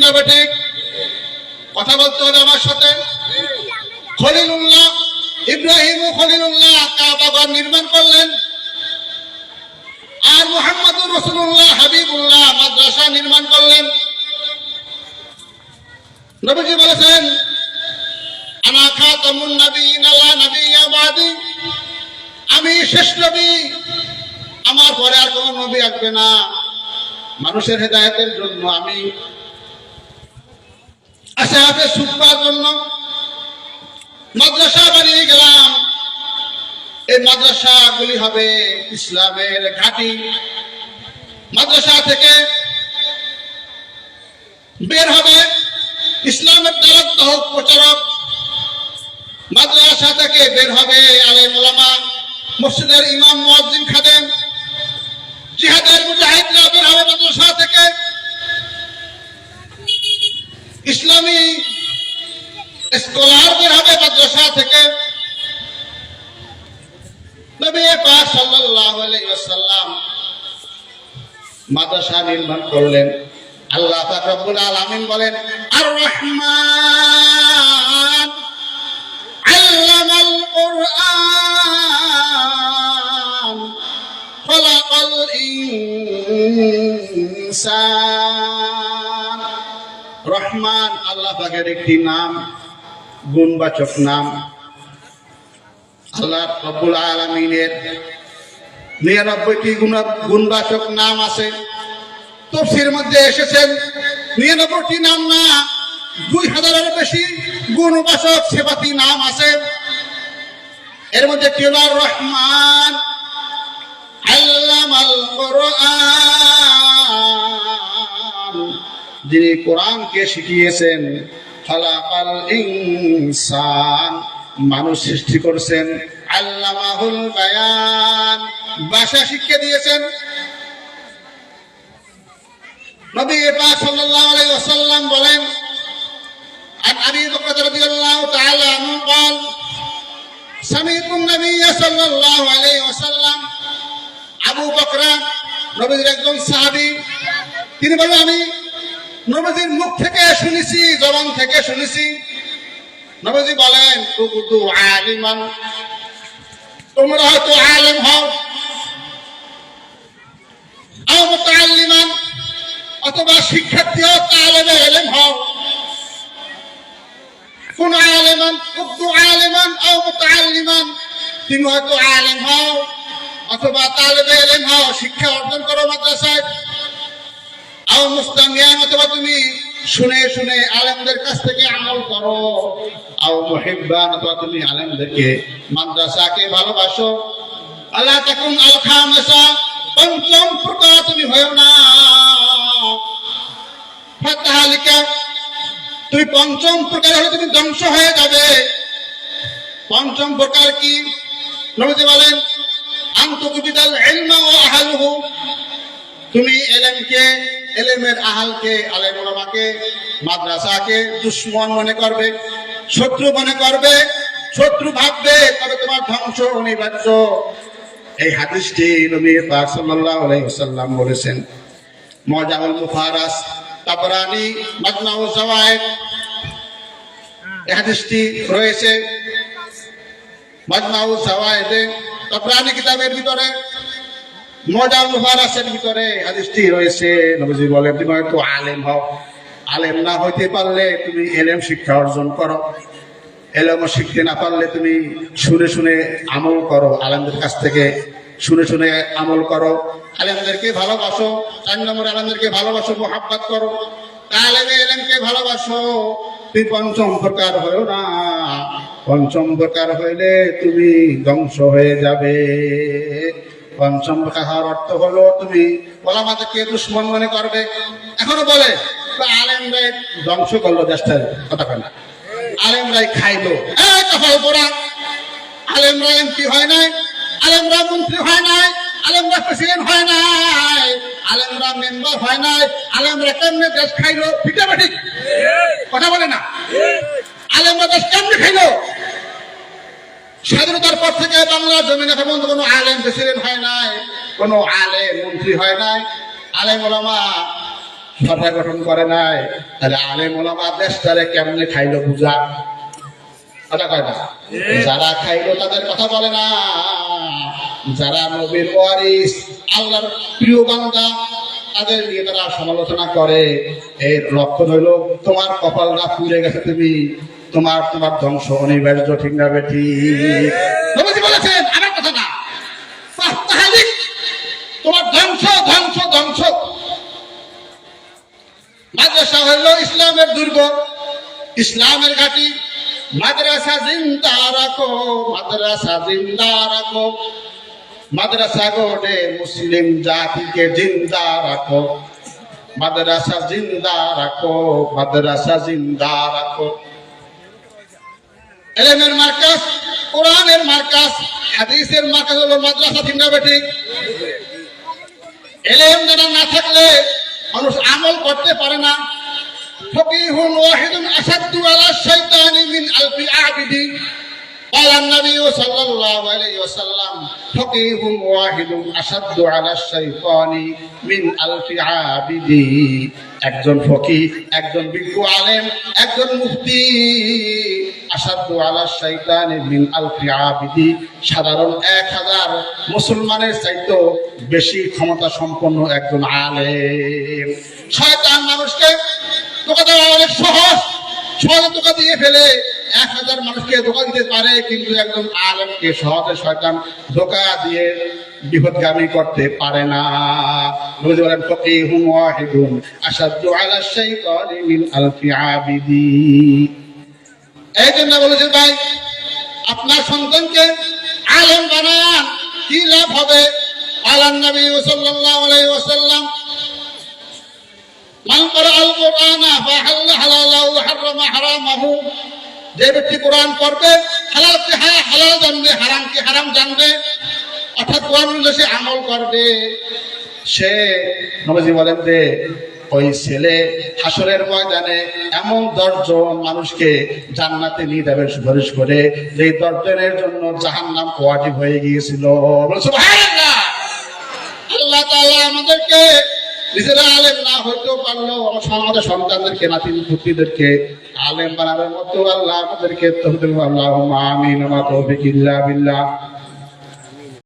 না বেঠিক? কথা বলতে হবে আমার সাথে। খলিলুল্লাহ ইব্রাহিম ও খলিলুল্লাহ কাবা ঘর নির্মাণ করলেন, আর মুহাম্মদুর রাসূলুল্লাহ হাবিবুল্লাহ মাদ্রাসা নির্মাণ করলেন। নবীজি বলেছেন, আনা খাতামুন নবিয়্যিন লা নাবিয়্যা বাদি, আমি শেষ নবী, আমার পরে আর কোন নবী আসবে না। মানুষের হেদায়েতের জন্য আমি, আসহাবে সুফার জন্য মাদ্রাসা বানিয়ে গেলাম। এই মাদ্রাসাগুলি হবে ইসলামের ঘাঁটি। মাদ্রাসা থেকে বের হবে ইসলামের দাওয়াত প্রচারক, মাদ্রাসা থেকে বের হবে আলেম ওলামা, মসজিদের ইমাম মুয়াজ্জিন খাদেম, জিহাদের মুজাহিদরা বের হবে মাদ্রাসা থেকে, ইসলামী স্কলার বের হবে মাদ্রাসা থেকে। নবী পাক সাল্লাল্লাহু আলাইহি ওয়াসাল্লাম মাদ্রাসা নির্মাণ করলেন। আল্লাহ পাক রব্বুল আলামিন বলেন, আর রহমান আল্লামাল কুরআন খলাকাল ইনসান। রহমান আল্লাহ পাকের একটি নাম, গুণবাচক নাম। আল্লাহ রব্বুল আলামিনের 99টি গুণবাচক নাম আছে। তাফসীরের মধ্যে এসেছেন 99টি নাম না, 2000-এর বেশি গুণবাচক সিফাতি নাম আছে। এর মধ্যে কি হলো? রহমান আল্লামাল কুরআন, যিনি কোরআনকে শিখিয়েছেন। খালাকাল ইনসান, মানুষ সৃষ্টি করেছেন। আল্লামাহুল বায়ান, ভাষা শিক্ষা দিয়েছেন। নবী পাক সাল্লাল্লাহু আলাইহি ওয়াসাল্লাম বলেন, আন আবী বকর রাদিয়াল্লাহু তাআলা আনহু قال সামি'তু নবিয়্য সাল্লাল্লাহু আলাইহি ওয়াসাল্লাম, আবু বকর নবীর একজন সাহাবী, তিনি বলেন, আমি নবীর মুখ থেকে শুনেছি, জবান থেকে শুনেছি। নবীজি বলেন, কুনতু আলিমান, তোমরা হয়তো আলেম হও, আও মুতাআল্লিমান, অথবা শিক্ষার্থী হও, তালেবে ইলম হও। কুন আলিমান, কুনতু আলিমান আও মুতাআল্লিমান, তুমি হয়তো আলেম হও অথবা তালেবে ইলম হও, শিক্ষা অর্জন করো মাদ্রাসায়। আও মুস্তামিয়ান, অথবা তুমি শুনে শুনে আলেমদের কাছ থেকে আমল করো। আও মুহিব্বান, অথবা তুমি আলেমদেরকে মাদ্রাসাকে ভালোবাসো। আল্লাহ তাকুন আল খামিসা, পঞ্চম প্রকার তুমি হয়ো না। ফাতাহালিকা, তুমি পঞ্চম প্রকার হলে তুমি ধ্বংস হয়ে যাবে। পঞ্চম প্রকার কি? নবীজি বলেন, আনতুকবিদাল ইলমা ওয়া আহলুহু, তুমি ইলমকে, ইলমের আহলকে, আলেম ওলামাকে, মাদ্রাসাকে দুশমন মনে করবে, শত্রু মনে করবে, শত্রু ভাববে, তবে তোমার ধ্বংস অনিবার্য। এই হাদিসটি নবী পাক সাল্লাল্লাহু আলাইহি ওয়াসাল্লাম বলেছেন। মুজামুল মুফারাস, তাবরানী, মাজমাউ যাওয়ায়েদ, এই হাদিসটি রয়েছে মাজমাউ যাওয়ায়েদে, তাবরানী কিতাবের ভিতরে, মুজামুল মুফারাসের ভিতরে হাদিসটি রয়েছে। নবীজি বলেন, তুমি হয়তো আলেম হও, আলেম না হইতে পারলে তুমি ইলম শিক্ষা অর্জন করো। ইলম শিখতে না পারলে তুমি শুনে শুনে আমল করো, আলেমদের কাছ থেকে শুনে শুনে আমল করো, আলেমদেরকে ভালোবাসো। 4 নম্বর, আলেমদেরকে ভালোবাসো, মুহাব্বত করো, তালেবে ইলমকে ভালোবাসো। তুমি পঞ্চম প্রকার হয়ো না, পঞ্চম প্রকার হইলে তুমি ধ্বংস হয়ে যাবে। পঞ্চম প্রকার হওয়ার অর্থ হলো তুমি ওলামাদেরকে দুশমন মনে করবে। এখনো বলে আলেমরাই ধ্বংস করলো দেশটার, কথা কয় না, আলেমরাই খাইলো। এই কপাল পোড়া, আলেমরা এমপি হয় নাই, আলেমরা মন্ত্রী হয় নাই, আলেমরা প্রেসিডেন্ট হয় নাই, আলেমরা মেম্বার হয় নাই, আলেমরা কেমনে দেশ খাইলো? ঠিক না ঠিক? কথা বলে না, আলেমরা দেশ কেমনে খাইলো? স্বাধীনতার পর থেকে বাংলার জমিনে এখন কোনো আলেম প্রেসিডেন্ট হয় নাই, কোনো আলেম মন্ত্রী হয় নাই, আলেম ওলামা সরকার গঠন করে নাই, তাহলে আলেম ওলামা দেশটারে কেমনে খাইলো বুঝা? কথা কয় না? যারা খাইলো তাদের কথা বলে না, যারা নবীর ওয়ারিস আল্লাহর প্রিয় বান্দা তাদের নিয়ে তারা সমালোচনা করে। এর লক্ষণ হইল তোমার কপালটা পুড়ে গেছে, তোমার ধ্বংস অনিবার্য। ঠিক না বেটি? নবীজি বলেছেন, আমার কথা না, তোমার ধ্বংস ধ্বংস ধ্বংস। মাদ্রাসা হইল ইসলামের দুর্গ, ইসলামের ঘাঁটি। মাদ্রাসা জিন্দা রাখো, মাদ্রাসা জিন্দা রাখো, মাদ্রাসা গড়ে মুসলিম জাতিকে জিন্দা রাখো, মাদ্রাসা জিন্দা রাখো, মাদ্রাসা জিন্দা রাখো। ইলমের মার্কাজ, কোরআনের মার্কাজ, হাদিসের মার্কাজ হলো মাদ্রাসা। ঠিক না বেটি? ইলম জানা না থাকলে মানুষ আমল করতে পারে না। ফকিহুন ওয়াহিদুন আসাদ্দু আলা শাইতানি মিন আলফি আবিদি। قال النبي صلى الله عليه وسلم فقيه واحد أشد على الشيطان من ألف عابد। একজন ফকিহ, একজন বিজ্ঞ আলেম, একজন মুফতি, আসাদু আলা শাইতানি মিন আলফি আবিদি, সাধারণ 1000 মুসলমানের চাইতে বেশি ক্ষমতা সম্পন্ন একজন আলেম। শয়তান মানুষকে ধোঁকা দেওয়া অনেক সহজ, সহজে ধোঁকা দিয়ে ফেলে। 1000 মানুষকে ধোঁকা দিতে পারে, কিন্তু একজন আলেমকে সহজে শয়তান ধোঁকা দিয়ে বিপদগামী করতে পারে না। নবী বলেন ফকিহুন ওয়াহিদুন আশাদ্দু আলা শাইতানি মিন আলফি আবিদি। এই জন্য বলেছে ভাই, আপনার সন্তানকে আলেম বানান, কি লাভ হবে? আল্লাহর নবী সাল্লাল্লাহু আলাইহি ওয়াসাল্লাম মান ক্বারাআল কুরআনা ফাহাল্লা হালালাহু ওয়া হারামা হারামাহু। যে ব্যক্তি কোরআন পড়বে হালালকে হালাল জানবে, হারামকে হারাম জানবে, অর্থাৎ কোরআন অনুযায়ী সে আমল করবে, সে নবীজি বলেন যে ওই ছেলে হাসরের ময়দানে এমন 10 জন মানুষকে জান্নাতে নিয়ে যাবে সুপারিশ করে, যে 10 জনের জন্য জাহান্নাম ওয়াজিব হয়ে গিয়েছিল। সুবহানাল্লাহ। আল্লাহ তাআলা আমাদেরকে নিজেরা আলেম না হইতেও পারলো আমাদের সন্তানদেরকে, নাতি পুত্রীদেরকে আলেম বানানোর মতো আল্লাহ আমাদেরকে তৌফিক দান। আল্লাহুম্মা আমিন। ওয়া মা তৌফিক ইল্লা বিল্লাহ।